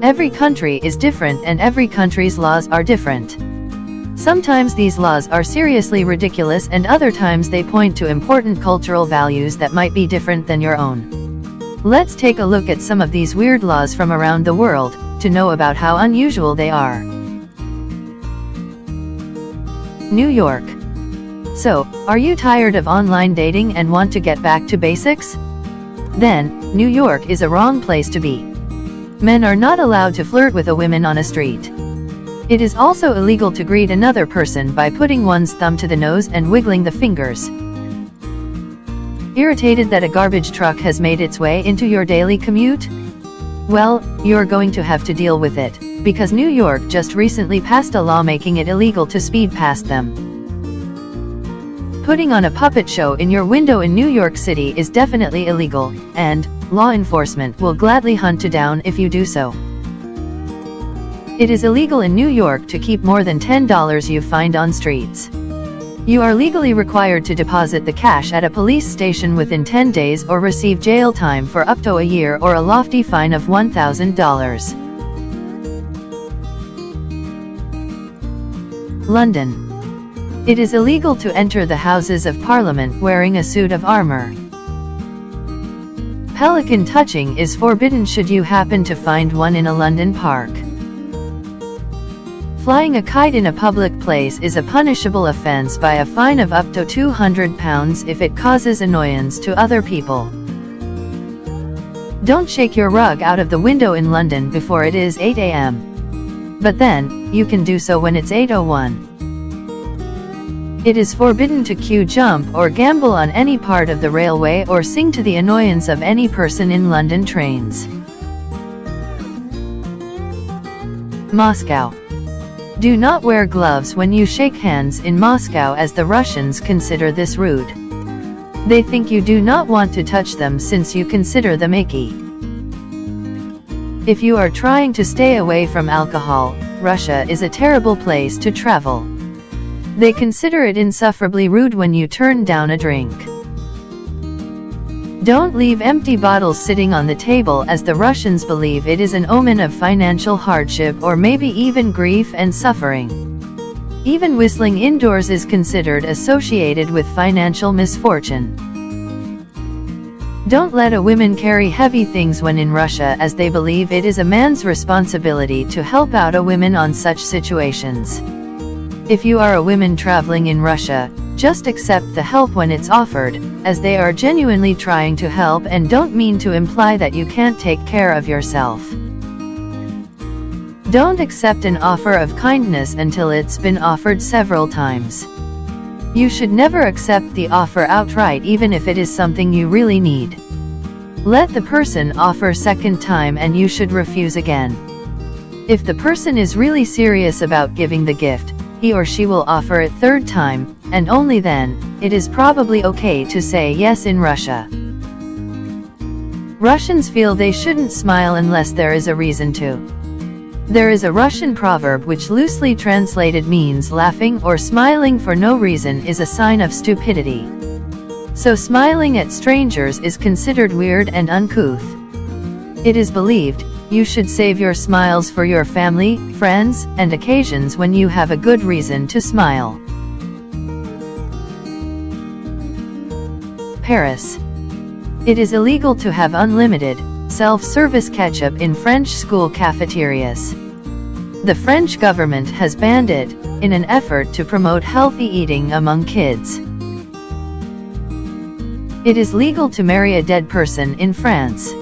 Every country is different and every country's laws are different. Sometimes these laws are seriously ridiculous and other times they point to important cultural values that might be different than your own. Let's take a look at some of these weird laws from around the world, to know about how unusual they are. New York. So, are you tired of online dating and want to get back to basics? Then, New York is a wrong place to be. Men are not allowed to flirt with a woman on a street. It is also illegal to greet another person by putting one's thumb to the nose and wiggling the fingers. Irritated that a garbage truck has made its way into your daily commute? Well, you're going to have to deal with it, because New York just recently passed a law making it illegal to speed past them. Putting on a puppet show in your window in New York City is definitely illegal, and law enforcement will gladly hunt you down if you do so. It is illegal in New York to keep more than $10 you find on streets. You are legally required to deposit the cash at a police station within 10 days or receive jail time for up to a year or a lofty fine of $1,000. London. It is illegal to enter the Houses of Parliament wearing a suit of armor. Pelican touching is forbidden should you happen to find one in a London park. Flying a kite in a public place is a punishable offense by a fine of up to £200 if it causes annoyance to other people. Don't shake your rug out of the window in London before it is 8 a.m. But then, you can do so when it's 8:01. It is forbidden to queue, jump or gamble on any part of the railway or sing to the annoyance of any person in London trains. Moscow. Do not wear gloves when you shake hands in Moscow, as the Russians consider this rude. They think you do not want to touch them since you consider them icky. If you are trying to stay away from alcohol, Russia is a terrible place to travel. They consider it insufferably rude when you turn down a drink. Don't leave empty bottles sitting on the table, as the Russians believe it is an omen of financial hardship or maybe even grief and suffering. Even whistling indoors is considered associated with financial misfortune. Don't let a woman carry heavy things when in Russia, as they believe it is a man's responsibility to help out a woman on such situations. If you are a woman traveling in Russia, just accept the help when it's offered, as they are genuinely trying to help and don't mean to imply that you can't take care of yourself. Don't accept an offer of kindness until it's been offered several times. You should never accept the offer outright, even if it is something you really need. Let the person offer second time and you should refuse again. If the person is really serious about giving the gift, he or she will offer it third time, and only then, it is probably okay to say yes in Russia. Russians feel they shouldn't smile unless there is a reason to. There is a Russian proverb which loosely translated means laughing or smiling for no reason is a sign of stupidity. So smiling at strangers is considered weird and uncouth. It is believed you should save your smiles for your family, friends, and occasions when you have a good reason to smile. Paris. It is illegal to have unlimited, self-service ketchup in French school cafeterias. The French government has banned it, in an effort to promote healthy eating among kids. It is legal to marry a dead person in France.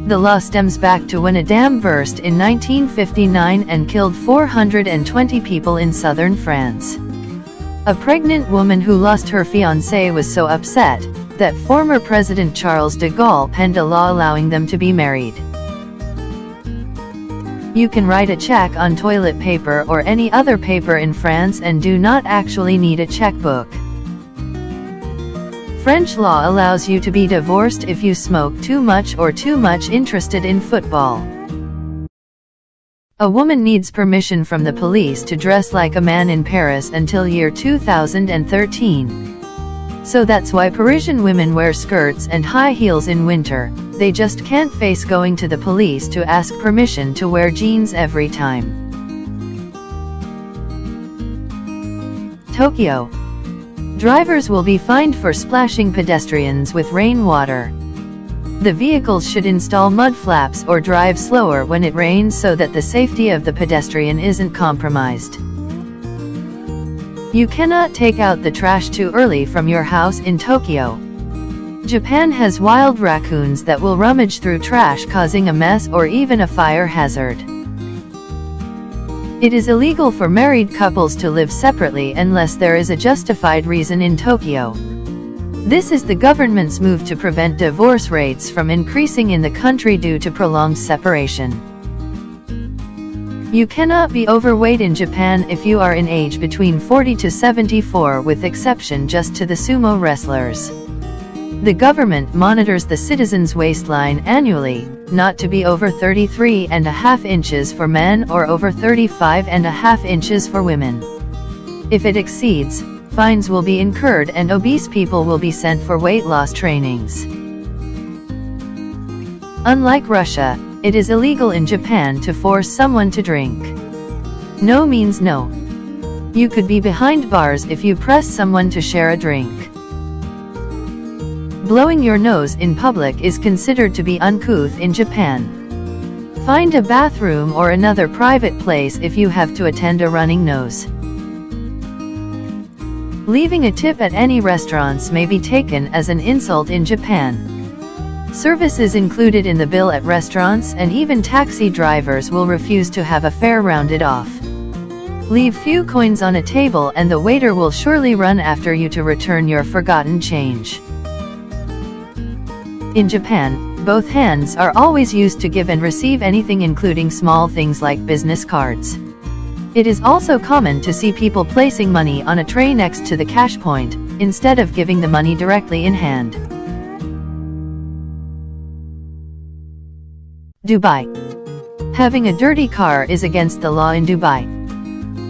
The law stems back to when a dam burst in 1959 and killed 420 people in southern France. A pregnant woman who lost her fiancé was so upset that former President Charles de Gaulle penned a law allowing them to be married. You can write a check on toilet paper or any other paper in France and do not actually need a checkbook. French law allows you to be divorced if you smoke too much or too much interested in football. A woman needs permission from the police to dress like a man in Paris until year 2013. So that's why Parisian women wear skirts and high heels in winter. They just can't face going to the police to ask permission to wear jeans every time. Tokyo. Drivers will be fined for splashing pedestrians with rainwater. The vehicles should install mud flaps or drive slower when it rains so that the safety of the pedestrian isn't compromised. You cannot take out the trash too early from your house in Tokyo. Japan has wild raccoons that will rummage through trash, causing a mess or even a fire hazard. It is illegal for married couples to live separately unless there is a justified reason in Tokyo. This is the government's move to prevent divorce rates from increasing in the country due to prolonged separation. You cannot be overweight in Japan if you are in age between 40 to 74, with exception just to the sumo wrestlers. The government monitors the citizens' waistline annually, not to be over 33.5 inches for men or over 35.5 inches for women. If it exceeds, fines will be incurred and obese people will be sent for weight loss trainings. Unlike Russia, it is illegal in Japan to force someone to drink. No means no. You could be behind bars if you press someone to share a drink. Blowing your nose in public is considered to be uncouth in Japan. Find a bathroom or another private place if you have to attend a running nose. Leaving a tip at any restaurants may be taken as an insult in Japan. Service is included in the bill at restaurants, and even taxi drivers will refuse to have a fare rounded off. Leave few coins on a table and the waiter will surely run after you to return your forgotten change. In Japan, both hands are always used to give and receive anything, including small things like business cards. It is also common to see people placing money on a tray next to the cash point, instead of giving the money directly in hand. Dubai. Having a dirty car is against the law in Dubai.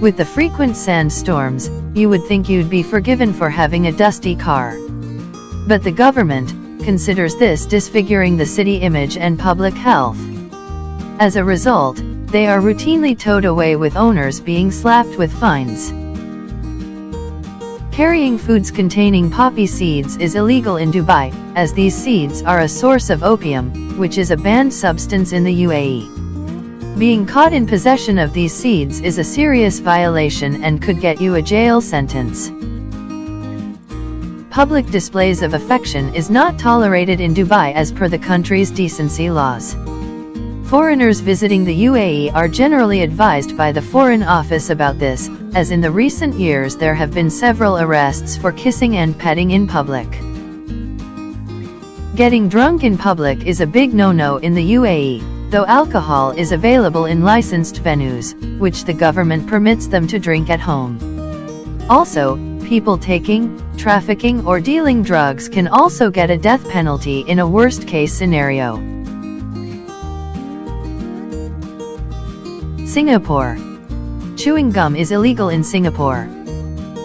With the frequent sandstorms, you would think you'd be forgiven for having a dusty car. But the government considers this disfiguring the city image and public health. As a result, they are routinely towed away, with owners being slapped with fines. Carrying foods containing poppy seeds is illegal in Dubai, as these seeds are a source of opium, which is a banned substance in the UAE. Being caught in possession of these seeds is a serious violation and could get you a jail sentence. Public displays of affection is not tolerated in Dubai as per the country's decency laws. Foreigners visiting the UAE are generally advised by the Foreign Office about this, as in the recent years there have been several arrests for kissing and petting in public. Getting drunk in public is a big no-no in the UAE, though alcohol is available in licensed venues, which the government permits them to drink at home. Also, people taking, trafficking or dealing drugs can also get a death penalty in a worst-case scenario. Singapore. Chewing gum is illegal in Singapore.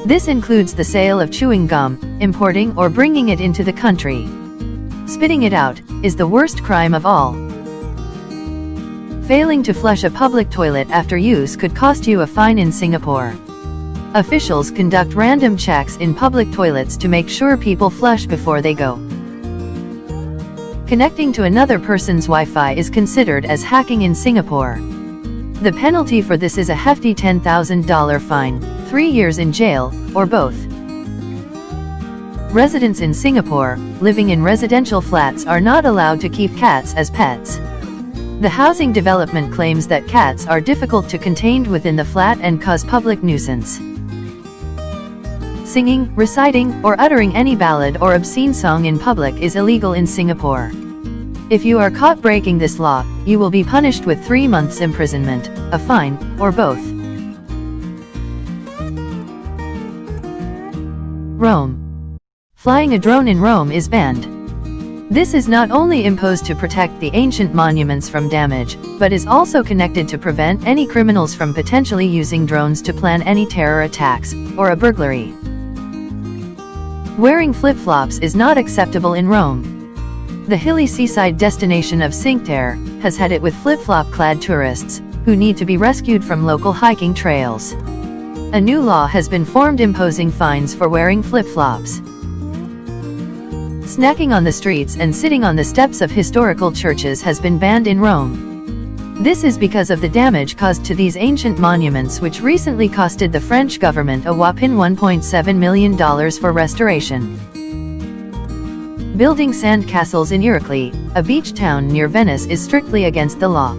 This includes the sale of chewing gum, importing or bringing it into the country. Spitting it out is the worst crime of all. Failing to flush a public toilet after use could cost you a fine in Singapore. Officials conduct random checks in public toilets to make sure people flush before they go. Connecting to another person's Wi-Fi is considered as hacking in Singapore. The penalty for this is a hefty $10,000 fine, 3 years in jail, or both. Residents in Singapore, living in residential flats, are not allowed to keep cats as pets. The housing development claims that cats are difficult to contain within the flat and cause public nuisance. Singing, reciting, or uttering any ballad or obscene song in public is illegal in Singapore. If you are caught breaking this law, you will be punished with 3 months imprisonment, a fine, or both. Rome. Flying a drone in Rome is banned. This is not only imposed to protect the ancient monuments from damage, but is also connected to prevent any criminals from potentially using drones to plan any terror attacks, or a burglary. Wearing flip-flops is not acceptable in Rome. The hilly seaside destination of Cinque Terre has had it with flip-flop-clad tourists, who need to be rescued from local hiking trails. A new law has been formed imposing fines for wearing flip-flops. Snacking on the streets and sitting on the steps of historical churches has been banned in Rome. This is because of the damage caused to these ancient monuments, which recently costed the French government a whopping $1.7 million for restoration. Building sand castles in Irakli, a beach town near Venice, is strictly against the law.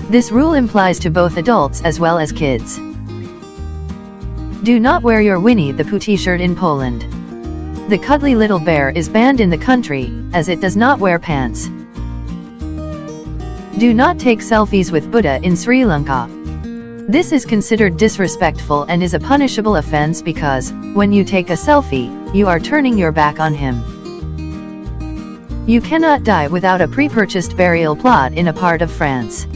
This rule applies to both adults as well as kids. Do not wear your Winnie the Pooh t-shirt in Poland. The cuddly little bear is banned in the country, as it does not wear pants. Do not take selfies with Buddha in Sri Lanka. This is considered disrespectful and is a punishable offense because, when you take a selfie, you are turning your back on him. You cannot die without a pre-purchased burial plot in a part of France.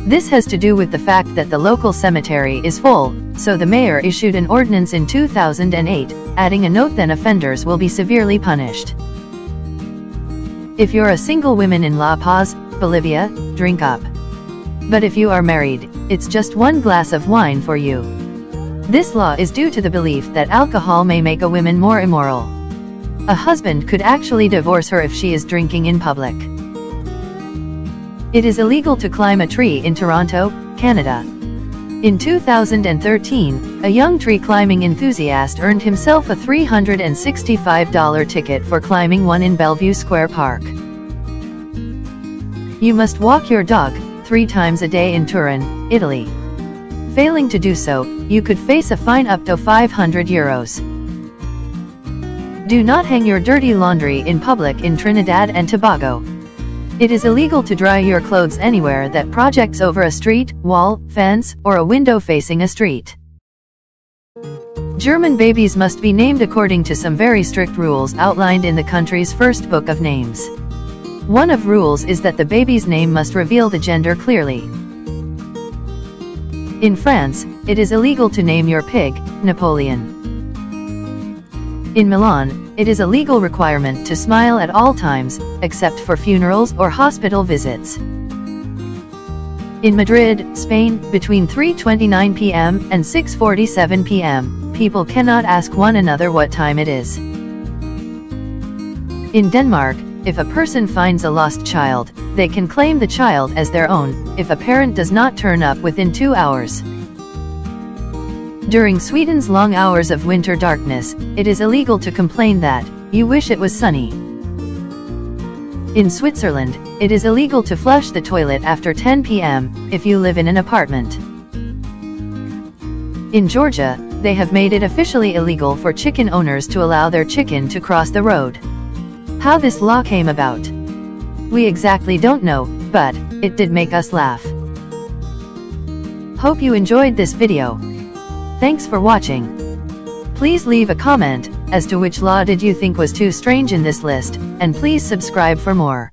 This has to do with the fact that the local cemetery is full, so the mayor issued an ordinance in 2008, adding a note that offenders will be severely punished. If you're a single woman in La Paz, Bolivia, drink up. But if you are married, it's just one glass of wine for you. This law is due to the belief that alcohol may make a woman more immoral. A husband could actually divorce her if she is drinking in public. It is illegal to climb a tree in Toronto, Canada. In 2013, a young tree climbing enthusiast earned himself a $365 ticket for climbing one in Bellevue Square Park. You must walk your dog 3 times a day in Turin, Italy. Failing to do so, you could face a fine up to €500. Do not hang your dirty laundry in public in Trinidad and Tobago. It is illegal to dry your clothes anywhere that projects over a street, wall, fence, or a window facing a street. German babies must be named according to some very strict rules outlined in the country's first book of names. One of rules is that the baby's name must reveal the gender clearly. In France, it is illegal to name your pig Napoleon. In Milan, it is a legal requirement to smile at all times, except for funerals or hospital visits. In Madrid, Spain, between 3:29 p.m. and 6:47 p.m., people cannot ask one another what time it is. In Denmark, if a person finds a lost child, they can claim the child as their own, if a parent does not turn up within 2 hours. During Sweden's long hours of winter darkness, it is illegal to complain that you wish it was sunny. In Switzerland, it is illegal to flush the toilet after 10 p.m. if you live in an apartment. In Georgia, they have made it officially illegal for chicken owners to allow their chicken to cross the road. How this law came about, we exactly don't know, but it did make us laugh. Hope you enjoyed this video. Thanks for watching. Please leave a comment as to which law did you think was too strange in this list, and please subscribe for more.